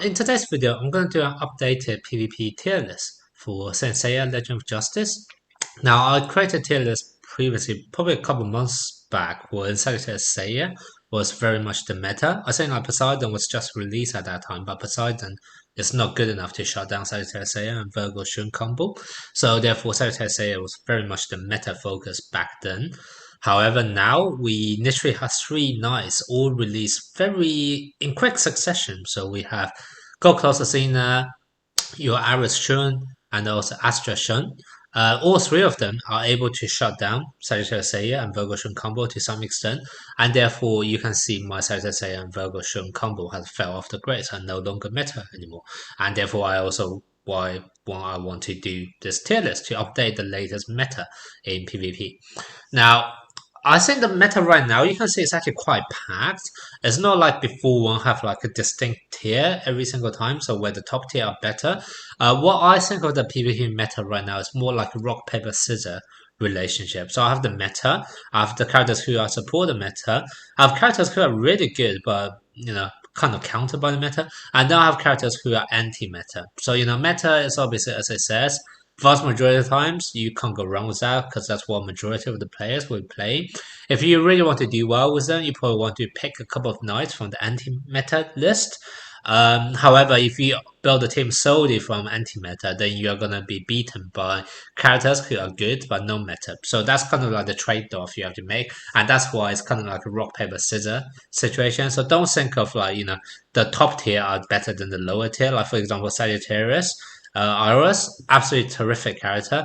In today's video, I'm going to do an updated PvP tier list for Seiya Legend of Justice. Now, I created a tier list previously, probably a couple months back, when Sagittarius Seiya was very much the meta. I think like Poseidon was just released at that time, but Poseidon is not good enough to shut down Sagittarius Seiya and Virgo-Shun combo. So therefore, Sagittarius Seiya was very much the meta focus back then. However, now we literally have three knights all released very in quick succession. So we have Gold Class Athena, your Seiya-Shun, and also Astra-Shun. All three of them are able to shut down Sagittarius Seiya and Virgo-Shun combo to some extent, and therefore you can see my Sagittarius Seiya and Virgo-Shun combo has fell off the grid and no longer meta anymore. And therefore I also why I want to do this tier list to update the latest meta in PvP. Now, I think the meta right now, you can see it's actually quite packed. It's not like before one have like a distinct tier every single time, so where the top tier are better. What I think of the PvP meta right now is more like a rock, paper, scissors relationship. So I have the meta, I have the characters who are support the meta, I have characters who are really good, but kind of countered by the meta, and then I have characters who are anti-meta. So meta is obviously, as it says, vast majority of the times you can't go wrong with that because that's what majority of the players will play. If you really want to do well with them, you probably want to pick a couple of knights from the anti-meta list. However, if you build a team solely from anti-meta, then you're gonna be beaten by characters who are good but no meta. So that's kind of like the trade-off you have to make, and that's why it's kind of like a rock paper scissors situation. So don't think of like the top tier are better than the lower tier. Like for example, Sagittarius. Iris, absolutely terrific character.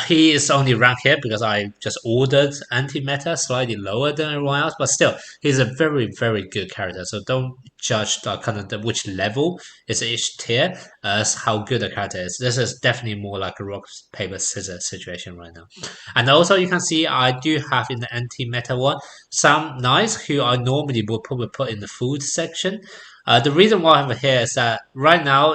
He is only ranked here because I just ordered anti-meta slightly lower than everyone else, but still, he's a very, very good character. So don't judge which level is each tier as how good a character is. This is definitely more like a rock, paper, scissors situation right now. And also, you can see I do have in the anti-meta one some knights who I normally would probably put in the food section. The reason why I have it here is that right now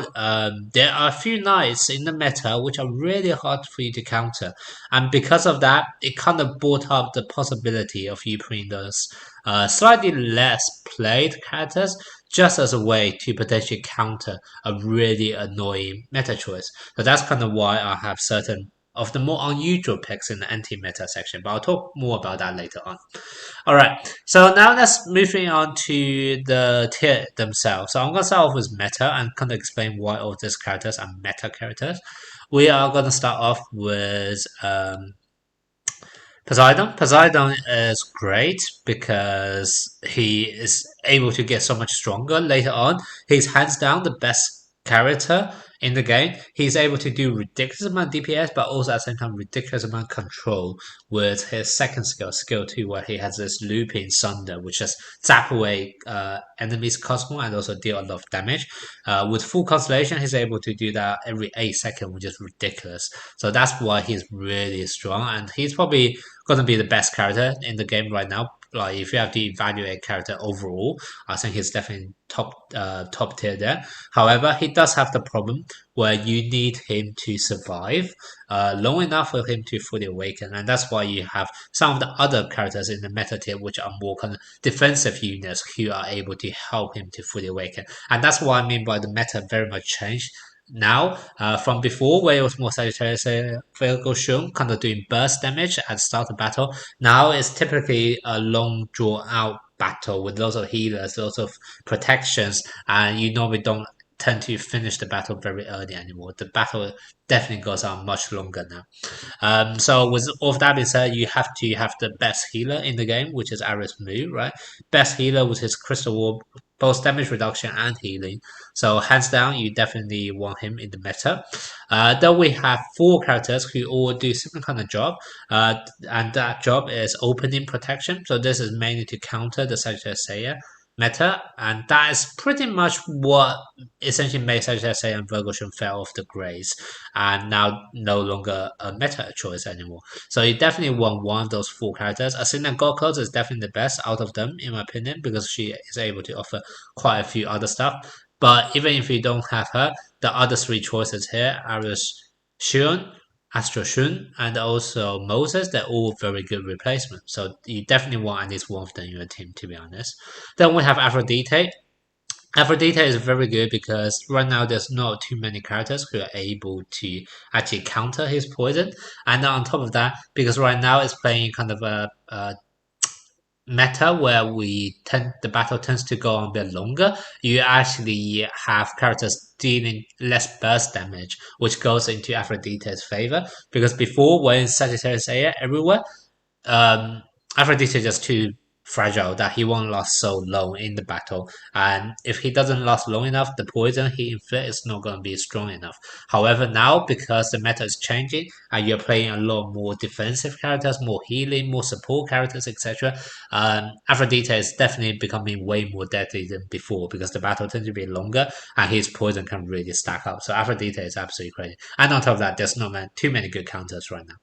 there are a few knights in the meta which are really hard for you to counter, and because of that, it kind of brought up the possibility of you putting those slightly less played characters just as a way to potentially counter a really annoying meta choice. So that's kind of why I have certain of the more unusual picks in the anti-meta section, but I'll talk more about that later on. All right, so now let's moving on to the tier themselves. So I'm gonna start off with meta and kind of explain why all these characters are meta characters. We are gonna start off with Poseidon. Poseidon is great because he is able to get so much stronger later on. He's hands down the best character in the game. He's able to do ridiculous amount of DPS, but also at the same time ridiculous amount of control with his second skill, skill 2, where he has this looping sunder, which just zap away enemies' Cosmo and also deal a lot of damage. With full constellation, he's able to do that every 8 seconds, which is ridiculous. So that's why he's really strong, and he's probably gonna be the best character in the game right now. Like if you have to evaluate character overall, I think he's definitely top tier there. However, he does have the problem where you need him to survive long enough for him to fully awaken, and that's why you have some of the other characters in the meta tier which are more kind of defensive units who are able to help him to fully awaken, and that's what I mean by the meta very much changed now from before where it was more Sagittarius Virgo-Shun kind of doing burst damage at the start of battle. Now it's typically a long drawn out battle with lots of healers, lots of protections, and you normally don't tend to finish the battle very early anymore. The battle definitely goes on much longer now. So with all of that being said, you have to have the best healer in the game, which is Aris Mu, right? Best healer with his Crystal Wall, both damage reduction and healing. So hands down, you definitely want him in the meta. Then we have 4 characters who all do similar kind of job, and that job is opening protection. So this is mainly to counter the Sagittarius Seiya meta, and that is pretty much what essentially made Sagittarius Seiya and Virgo-Shun fell off the grades, and now no longer a meta choice anymore. So you definitely want one of those 4 characters. Athena Gold is definitely the best out of them, in my opinion, because she is able to offer quite a few other stuff. But even if you don't have her, the other 3 choices here, Aris Shun, Astra-Shun, and also Moses, they're all very good replacements. So you definitely want at least one of them in your team, to be honest. Then we have Aphrodite. Aphrodite is very good because right now there's not too many characters who are able to actually counter his poison. And on top of that, because right now it's playing kind of a meta where the battle tends to go on a bit longer, you actually have characters dealing less burst damage, which goes into Aphrodite's favor. Because before, when Sagittarius Aya everywhere, um, Aphrodite is just too fragile that he won't last so long in the battle. And if he doesn't last long enough, the poison he inflicts is not going to be strong enough. However, now because the meta is changing and you're playing a lot more defensive characters, more healing, more support characters, etc., Aphrodite is definitely becoming way more deadly than before because the battle tends to be longer and his poison can really stack up. So Aphrodite is absolutely crazy. And on top of that, there's not too many good counters right now.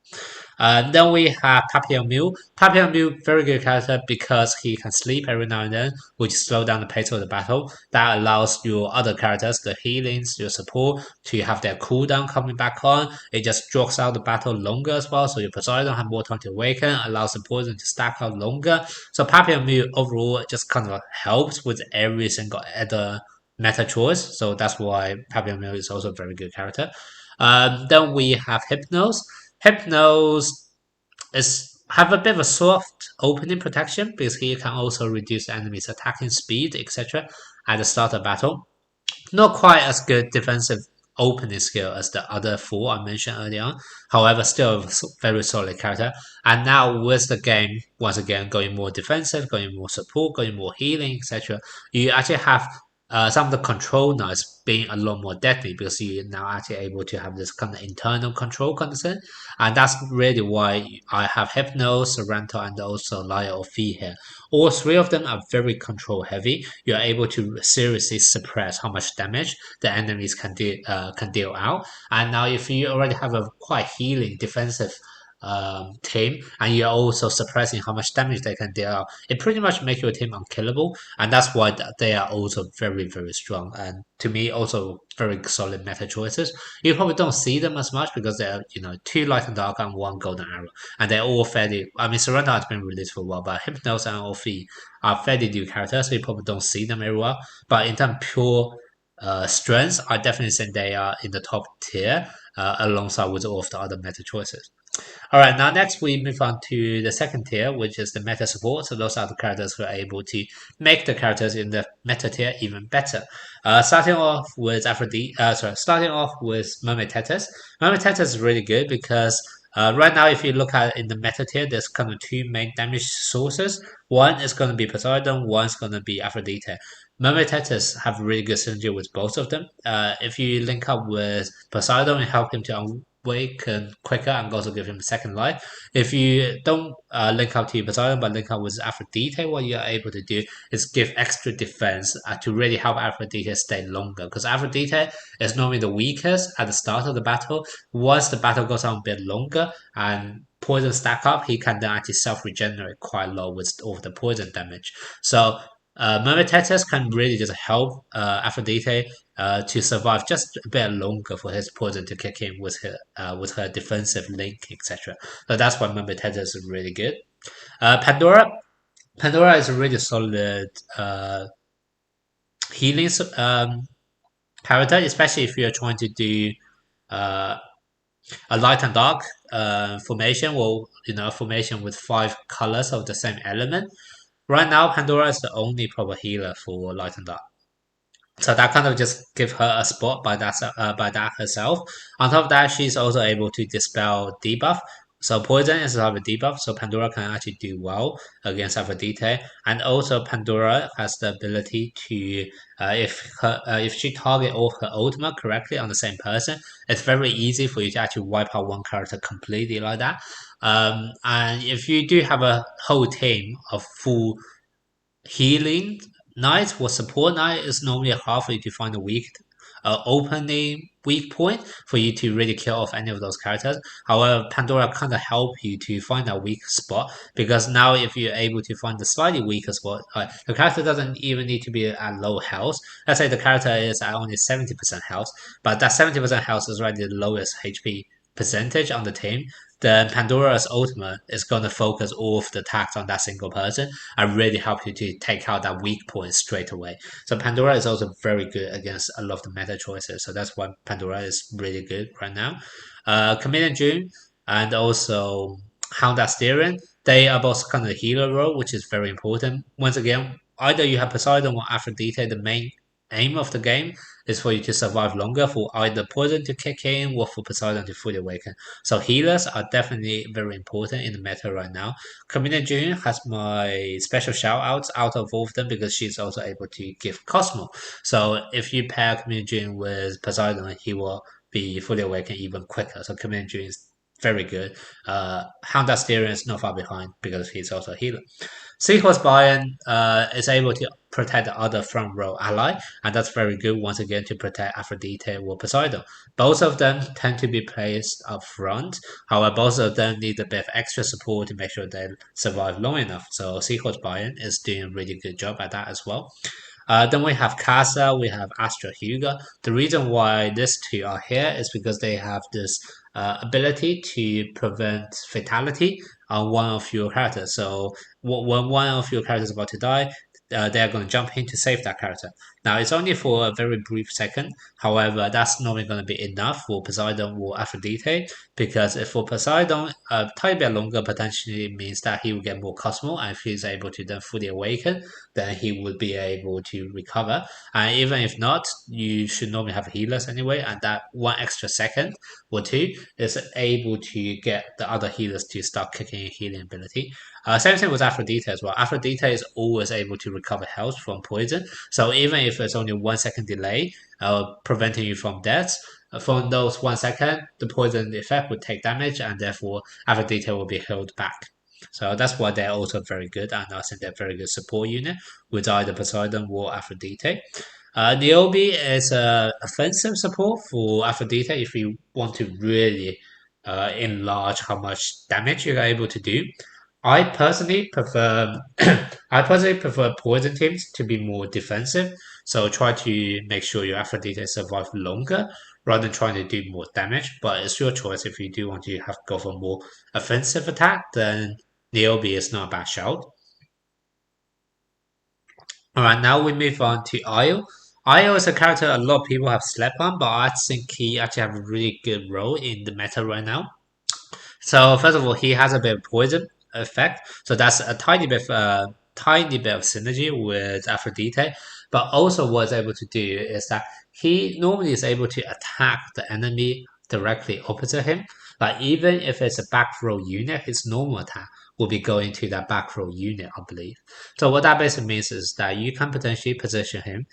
Then we have Papillon Mule. Papillon Mule, very good character because he can sleep every now and then, which slow down the pace of the battle. That allows your other characters, the healings, your support, to have their cooldown coming back on. It just drags out the battle longer as well, so your Poseidon have more time to awaken, allows the poison to stack out longer. So Papillon Mule overall just kind of helps with every single other meta choice. So that's why Papillon Mule is also a very good character. Then we have Hypnos. Hypnos is have a bit of a soft opening protection because he can also reduce the enemy's attacking speed, etc. at the start of battle. Not quite as good defensive opening skill as the other four I mentioned earlier on. However, still a very solid character. And now with the game once again going more defensive, going more support, going more healing, etc., you actually have some of the control knights being a lot more deadly because you're now actually able to have this kind of internal control concern. And that's really why I have Hypno, Sorrento, and also Liar of Fee here. All three of them are very control heavy. You're able to seriously suppress how much damage the enemies can deal out. And now, if you already have a quite healing defensive team, and you're also suppressing how much damage they can deal out, it pretty much makes your team unkillable. And that's why they are also very very strong. And to me, also very solid meta choices. You probably don't see them as much because they're two light and dark and one golden arrow, and they're all fairly. I mean, Surrender has been released for a while, but Hypnos and Orphe are fairly new characters, so you probably don't see them very well. But in terms of pure strengths, I definitely think they are in the top tier alongside with all of the other meta choices. All right, now next we move on to the second tier, which is the meta support. So those are the characters who are able to make the characters in the meta tier even better. Starting off with starting off with Mermaid Tetris. Mermaid Tetris is really good because right now, if you look at it in the meta tier, there's kind of two main damage sources. One is going to be Poseidon, one's going to be Aphrodite. Mermaid Tetris have really good synergy with both of them. If you link up with Poseidon and help him to awaken quicker and also give him a second life. If you don't link up to Poseidon but link up with Aphrodite, what you're able to do is give extra defense to really help Aphrodite stay longer. Because Aphrodite is normally the weakest at the start of the battle. Once the battle goes on a bit longer and poison stack up, he can then actually self-regenerate quite a lot with all the poison damage. So Mermaid Tetris can really just help Aphrodite to survive just a bit longer for his poison to kick in with her defensive link, etc. So that's why Mermaid Tetris is really good. Pandora is a really solid healing character, especially if you're trying to do uh, a light and dark formation, or formation with five colors of the same element. Right now, Pandora is the only proper healer for light and dark. So that kind of just give her a spot by that herself. On top of that, she's also able to dispel debuff. So poison is a debuff, so Pandora can actually do well against Aphrodite. And also Pandora has the ability to, if she target all her ultimate correctly on the same person, it's very easy for you to actually wipe out one character completely like that. And if you do have a whole team of full healing knight or support knight, is normally hard for you to find a weak opening weak point for you to really kill off any of those characters. However, Pandora kind of help you to find that weak spot because now if you're able to find the slightly weaker spot, the character doesn't even need to be at low health. Let's say the character is at only 70% health, but that 70% health is already the lowest HP percentage on the team, then Pandora's ultimate is going to focus all of the attacks on that single person and really help you to take out that weak point straight away. So Pandora is also very good against a lot of the meta choices. So that's why Pandora is really good right now. Chameleon June and also Hound Asterion, they are both kind of the healer role, which is very important. Once again, either you have Poseidon or Aphrodite, the main aim of the game is for you to survive longer, for either poison to kick in or for Poseidon to fully awaken. So healers are definitely very important in the meta right now. Kamina June has my special shout outs out of all of them because she's also able to give Cosmo. So if you pair Kamina June with Poseidon, he will be fully awakened even quicker. So Kamina June is very good. Hound Asterion is not far behind because he's also a healer. Seahorse Bayern is able to protect the other front row ally, and that's very good once again to protect Aphrodite or Poseidon. Both of them tend to be placed up front, however, both of them need a bit of extra support to make sure they survive long enough. So Seahorse Bayern is doing a really good job at that as well. Then we have Casa, we have Astra Hugo. The reason why these two are here is because they have this ability to prevent fatality on one of your characters. So when one of your characters is about to die, they are going to jump in to save that character. Now it's only for a very brief second. However, that's not going to be enough for Poseidon or Aphrodite because if for Poseidon, a tiny bit longer potentially means that he will get more Cosmo, and if he's able to then fully awaken, then he would be able to recover. And even if not, you should normally have healers anyway, and that one extra second or two is able to get the other healers to start kicking in healing ability. Same thing with Aphrodite as well. Aphrodite is always able to recover health from poison, so even if it's only 1 second delay, preventing you from death, from those 1 second, the poison effect would take damage, and therefore Aphrodite will be held back. So that's why they're also very good, and I think they're very good support unit with either Poseidon or Aphrodite. Niobe is a offensive support for Aphrodite if you want to really enlarge how much damage you're able to do. I personally prefer I personally prefer poison teams to be more defensive, so try to make sure your Aphrodite survive longer rather than trying to do more damage. But it's your choice if you do want to have go for more offensive attack, then Niobe is not a bad shout. Alright, now we move on to Io. Io is a character a lot of people have slept on, but I think he actually have a really good role in the meta right now. So first of all, he has a bit of poison effect, so that's a tiny bit of synergy with Aphrodite. But also, what it's able to do is that he normally is able to attack the enemy directly opposite him. Like even if it's a back row unit, his normal attack will be going to that back row unit, I believe. So what that basically means is that you can potentially position him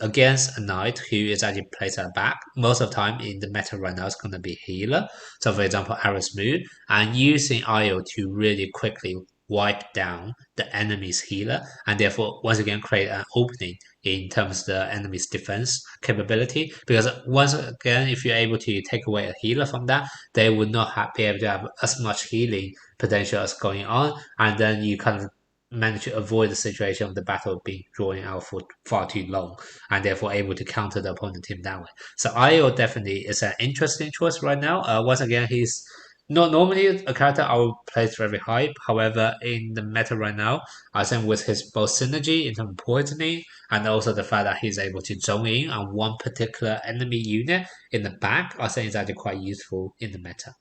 against a knight who is actually placed at the back. Most of the time in the meta right now, it's going to be healer. So for example, Aris Moon, and using Io to really quickly wipe down the enemy's healer, and therefore once again create an opening in terms of the enemy's defense capability. Because once again, if you're able to take away a healer from that, they would not be able to have as much healing potential as going on, and then you kind of manage to avoid the situation of the battle being drawing out for far too long, and therefore able to counter the opponent team that way. So Io definitely is an interesting choice right now. Once again, he's not normally a character I would place very high. However, in the meta right now, I think with his both synergy in terms of poisoning and also the fact that he's able to zone in on one particular enemy unit in the back, I think is actually quite useful in the meta.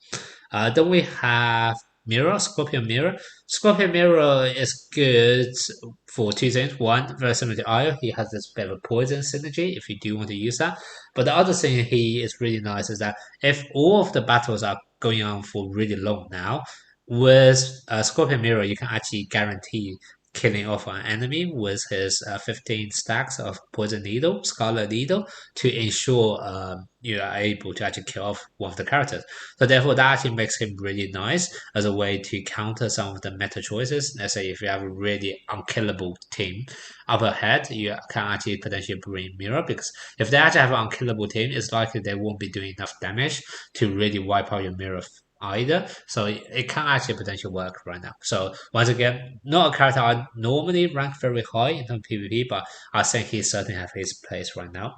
Then we have Mirror, Scorpion Mirror. Scorpion Mirror is good for two things. One, very similar to Io, he has this bit of a poison synergy if you do want to use that. But the other thing he is really nice is that if all of the battles are going on for really long now, with Scorpion Mirror, you can actually guarantee killing off an enemy with his 15 stacks of Poison Needle, Scarlet Needle, to ensure you are able to actually kill off one of the characters. So therefore, that actually makes him really nice as a way to counter some of the meta choices. Let's say if you have a really unkillable team up ahead, you can actually potentially bring Mirror, because if they actually have an unkillable team, it's likely they won't be doing enough damage to really wipe out your Mirror either. So it can actually potentially work right now. So once again, not a character I normally rank very high in terms of PvP, but I think he certainly have his place right now.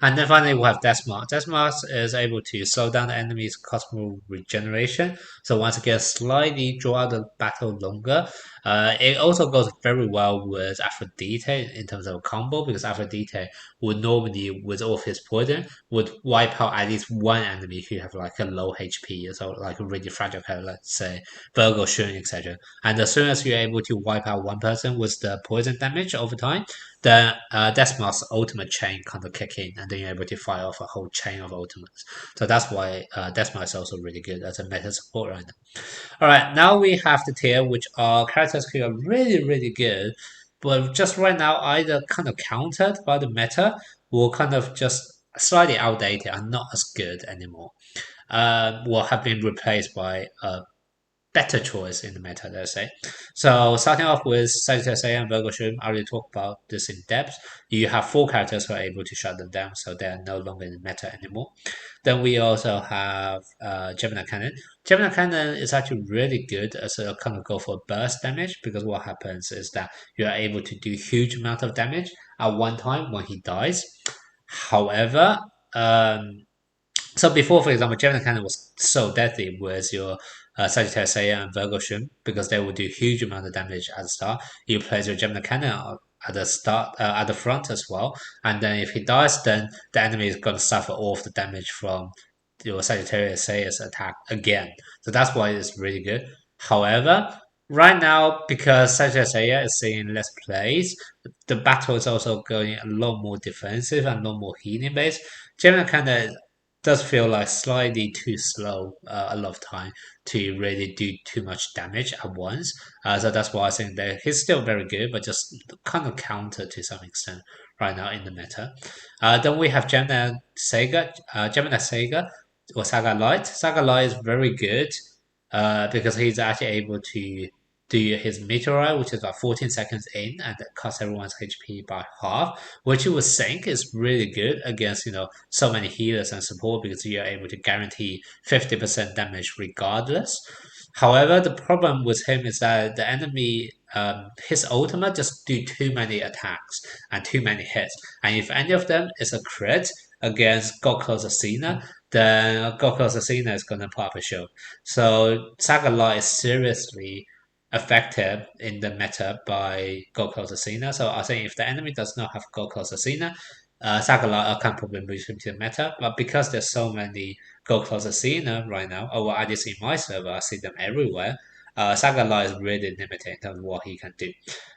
And then finally, we have Deathmark. Deathmark is able to slow down the enemy's cosmo regeneration. So once again, slightly draw out the battle longer. It also goes very well with Aphrodite in terms of combo because Aphrodite would normally, with all of his poison, would wipe out at least one enemy who have like a low HP, so like a really fragile character, let's say Virgo, Shun, etc. And as soon as you're able to wipe out one person with the poison damage over time, then Deathmark's ultimate chain kind of kick in, and then you're able to fire off a whole chain of ultimates. So that's why Deathmark is also really good as a meta support right now. All right, now we have the tier which are characters who are really good, but just right now either kind of countered by the meta or kind of just slightly outdated and not as good anymore. Will have been replaced by better choice in the meta, let's say. So starting off with Sagittarius and Virgo Shroom, I already talked about this in depth. You have four characters who are able to shut them down, so they are no longer in the meta anymore. Then we also have Gemini Cannon. Gemini Cannon is actually really good as a kind of go for burst damage because what happens is that you are able to do huge amount of damage at one time when he dies. However, so before, for example, Gemini Cannon was so deadly with your Sagittarius Seiya and Virgo Shun because they would do huge amount of damage at the start. You place your Gemini Cannon at the start, at the front as well, and then if he dies, then the enemy is going to suffer all of the damage from your Sagittarius Seiya's attack again. So that's why it's really good. However, right now, because Sagittarius Seiya is seeing less plays, the battle is also going a lot more defensive and a lot more healing based. Gemini Cannon does feel like slightly too slow a lot of time to really do too much damage at once. So that's why I think that he's still very good, but just kind of counter to some extent right now in the meta. Then we have Gemini Sega or Saga Light. Saga Light is very good because he's actually able to do his meteorite, which is about 14 seconds in, and that cuts everyone's HP by half, which you would think is really good against so many healers and support because you're able to guarantee 50% damage regardless. However, the problem with him is that the enemy, his ultimate just do too many attacks and too many hits, and if any of them is a crit against Goku's Asina, then Goku's Asina is gonna put up a show. So Saga Law is seriously affected in the meta by Goku's Asina. So I think if the enemy does not have Goku's Asina, Sagalot can probably move him to the meta. But because there's so many Goku's Asina right now, or well, at least in my server, I see them everywhere. Sagalot is really limited in terms of what he can do.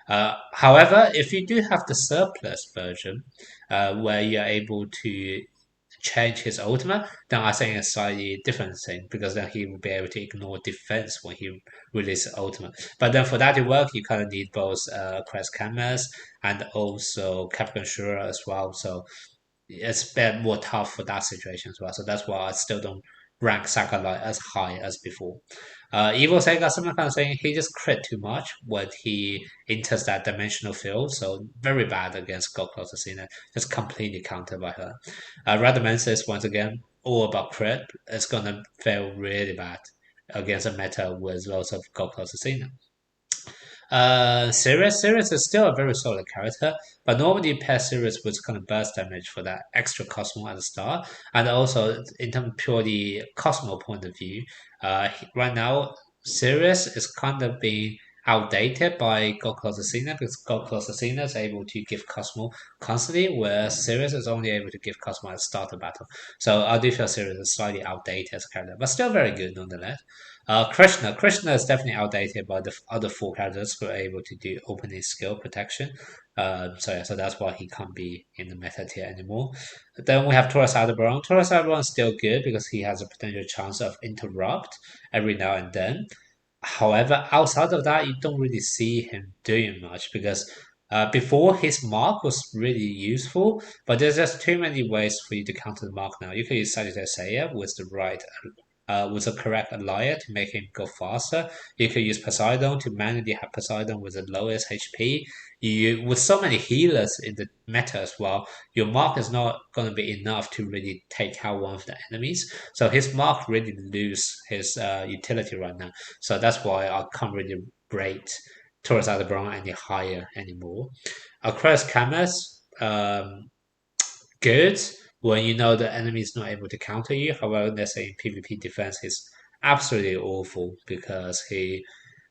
However, if you do have the surplus version, where you're able to change his ultimate, then I think it's slightly different thing because then he will be able to ignore defense when he releases ultimate. But then for that to work, you kind of need both Crest Canvas and also Capricorn Shura as well. So it's a bit more tough for that situation as well. So that's why I still don't rank Sakurai as high as before. Evil Sega, someone kind of saying he just crit too much when he enters that dimensional field, so very bad against Goku Assassina, just completely countered by her. Radamansis, once again, all about crit, it's gonna fail really bad against a meta with lots of Goku Assassina. Sirius is still a very solid character, but normally you pair Sirius with kind of burst damage for that extra Cosmo at the start, and also in terms of purely Cosmo point of view, right now Sirius is kind of being outdated by Goku Assassina because Goku Assassina is able to give Cosmo constantly, whereas Sirius is only able to give Cosmo at the start of battle. So I do feel Sirius is slightly outdated as a character, but still very good nonetheless. Krishna is definitely outdated by the other four characters who are able to do opening skill protection. So that's why he can't be in the meta tier anymore. Then we have Taurus Aldebaran. Taurus Aldebaran is still good because he has a potential chance of interrupt every now and then. However, outside of that, you don't really see him doing much because before his mark was really useful, but there's just too many ways for you to counter the mark now. You can use Sagittarius Seiya with the right with a correct ally to make him go faster. You could use Poseidon to manually have Poseidon with the lowest HP. You with so many healers in the meta as well, your mark is not going to be enough to really take out one of the enemies. So his mark really lose his utility right now. So that's why I can't really rate Taurus Aldebaran any higher anymore. Aquarius Camus, good, when you know the enemy is not able to counter you. However, let's say in PvP defense, he's absolutely awful because he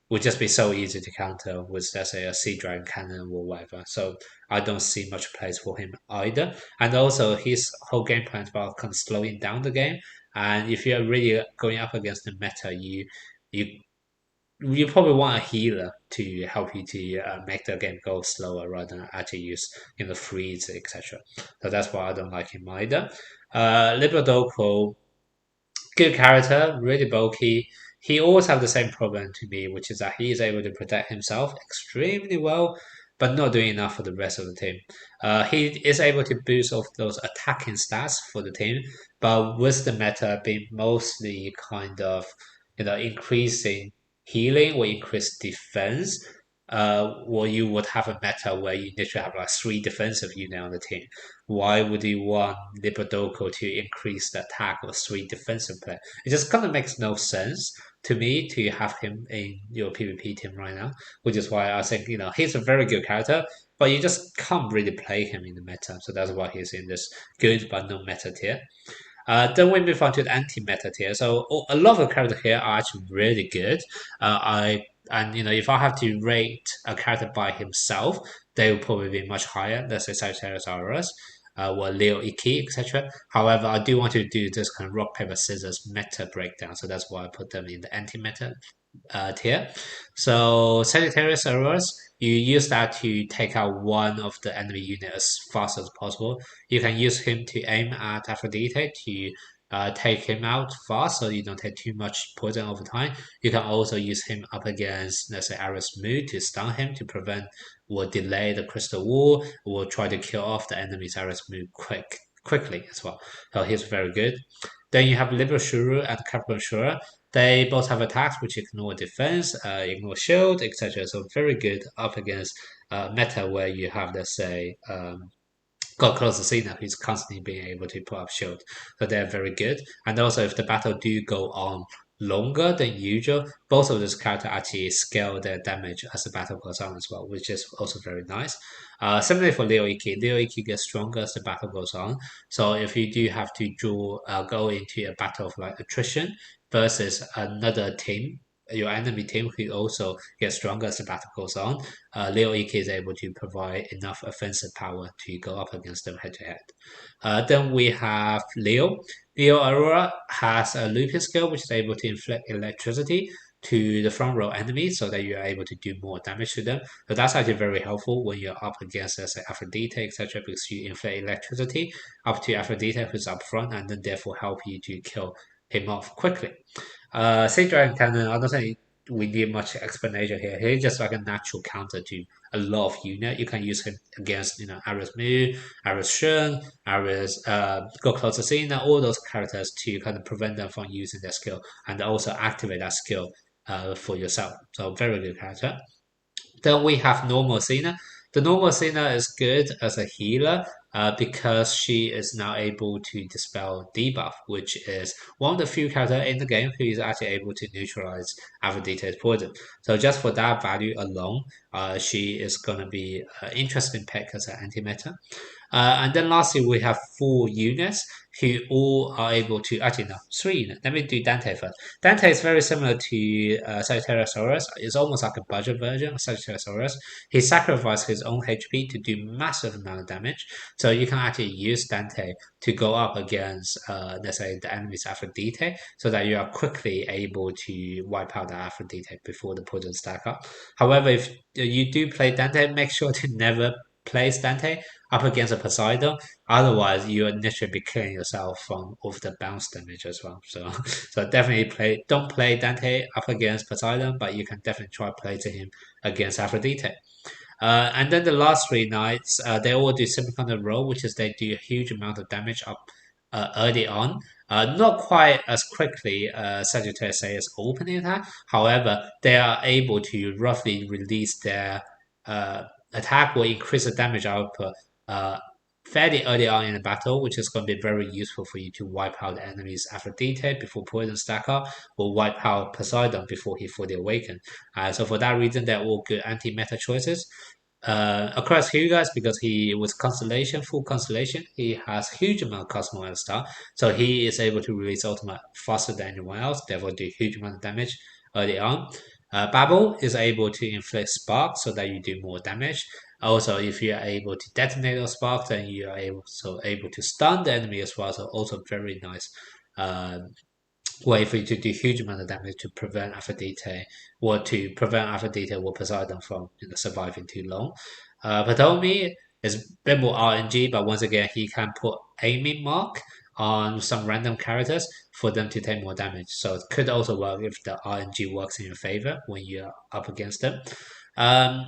would just be so easy to counter with, let's say, a Sea Dragon cannon or whatever. So I don't see much place for him either. And also, his whole game plan is about kind of slowing down the game. And if you're really going up against the meta, you you probably want a healer to help you to make the game go slower rather than actually use freeze, etc. So that's why I don't like him either. Liberdoko, good character, really bulky. He always have the same problem to me, which is that he is able to protect himself extremely well, but not doing enough for the rest of the team. He is able to boost off those attacking stats for the team, but with the meta being mostly kind of increasing healing or increase defense, well, you would have a meta where you literally have like three defensive unit on the team. Why would you want Liberdoko to increase the attack of three defensive player? It just kind of makes no sense to me to have him in your PvP team right now, which is why I think he's a very good character, but you just can't really play him in the meta. So that's why he's in this good but no meta tier. Then we move on to the anti-meta tier. So a lot of the characters here are actually really good. I and if I have to rate a character by himself, they will probably be much higher. Let's say Sagittarius or Leo Iki, etc. However, I do want to do this kind of rock paper scissors meta breakdown, so that's why I put them in the anti-meta tier. So Sagittarius Aurorus, you use that to take out one of the enemy unit as fast as possible. You can use him to aim at Aphrodite to take him out fast, so you don't take too much poison over time. You can also use him up against, let's say, Aris Mood to stun him to prevent or delay the Crystal Wall, or try to kill off the enemy's Aris Mood quickly as well. So he's very good. Then you have Libra Shuru and Capricorn Shura. They both have attacks which ignore defense, ignore shield, etc. So very good up against meta where you have, let's say, got close to Cena, who's constantly being able to put up shield. So they're very good. And also, if the battle do go on longer than usual, both of these characters actually scale their damage as the battle goes on as well, which is also very nice. Similarly for Leo Iki, Leo Iki gets stronger as the battle goes on. So if you do have to go into a battle of like attrition versus another team, your enemy team who also gets stronger as the battle goes on, Leo Iki is able to provide enough offensive power to go up against them head to head. Then we have Leo. Leo Aurora has a looping skill which is able to inflict electricity to the front row enemies so that you're able to do more damage to them. So that's actually very helpful when you're up against, let's say, Aphrodite, etc., because you inflict electricity up to Aphrodite who's up front and then therefore help you to kill him off quickly. Sage Dragon Cannon, I don't think we need much explanation here. He's just like a natural counter to a lot of unit. You can use him against, Aris Mu, Aris Shun, Aris Go Closer Cena, all those characters to kind of prevent them from using their skill and also activate that skill for yourself. So very good character. Then we have normal Cena. The normal Cena is good as a healer because she is now able to dispel debuff, which is one of the few characters in the game who is actually able to neutralize Aphrodite's poison. So just for that value alone, she is going to be an interesting pick as an anti-meta. And then lastly, we have four units who all are able to, actually no, three units. Let me do Dante first. Dante is very similar to Sagittarius. It's almost like a budget version of Sagittarius. He sacrificed his own HP to do massive amount of damage. So you can actually use Dante to go up against, let's say, the enemy's Aphrodite, so that you are quickly able to wipe out the Aphrodite before the poison stack up. However, if you do play Dante, make sure to never place Dante up against a Poseidon. Otherwise, you will literally be killing yourself from of the bounce damage as well. So, so definitely don't play Dante up against Poseidon, but you can definitely try placing him against Aphrodite. And then the last three knights, they all do similar kind of role, which is they do a huge amount of damage up early on. Not quite as quickly Sagittarius Say's opening attack. However, they are able to roughly release their attack or increase the damage output fairly early on in the battle, which is going to be very useful for you to wipe out the enemy's Aphrodite before poison stack up, or wipe out Poseidon before he fully awakens. So for that reason, they're all good anti-meta choices. across Hyugas because he was Constellation, full Constellation. He has huge amount of Cosmo at the start, so he is able to release ultimate faster than anyone else, therefore do huge amount of damage early on. Babel is able to inflict sparks so that you do more damage. Also, if you are able to detonate those sparks, then you are able to stun the enemy as well. So also very nice uh, way for you to do huge amount of damage to prevent Aphrodite or to prevent Aphrodite or Poseidon from surviving too long. Ptolemy is a bit more RNG, but once again, he can put aiming mark on some random characters for them to take more damage. So it could also work if the RNG works in your favor when you're up against them.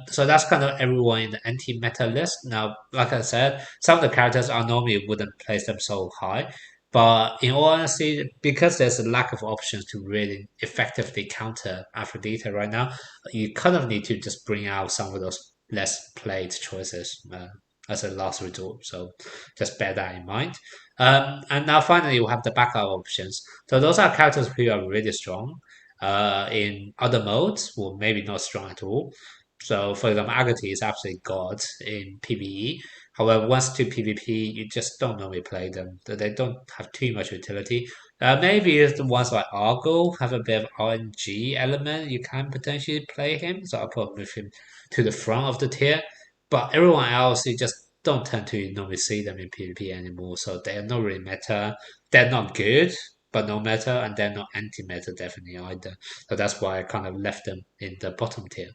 So that's kind of everyone in the anti-meta list. Now, like I said, some of the characters I normally wouldn't place them so high, but in all honesty, because there's a lack of options to really effectively counter Aphrodite right now, you kind of need to just bring out some of those less played choices as a last resort. So just bear that in mind. And now finally, we'll have the backup options. So those are characters who are really strong in other modes, or maybe not strong at all. So, for example, Agate is absolutely god in PvE. However, once to PvP, you just don't normally play them. They don't have too much utility. Maybe if the ones like Argo have a bit of RNG element, you can potentially play him. So I'll put with him to the front of the tier. But everyone else, you just don't tend to normally see them in PvP anymore. So they are not really meta. They're not good, but no meta, and they're not anti-meta definitely either. So that's why I kind of left them in the bottom tier.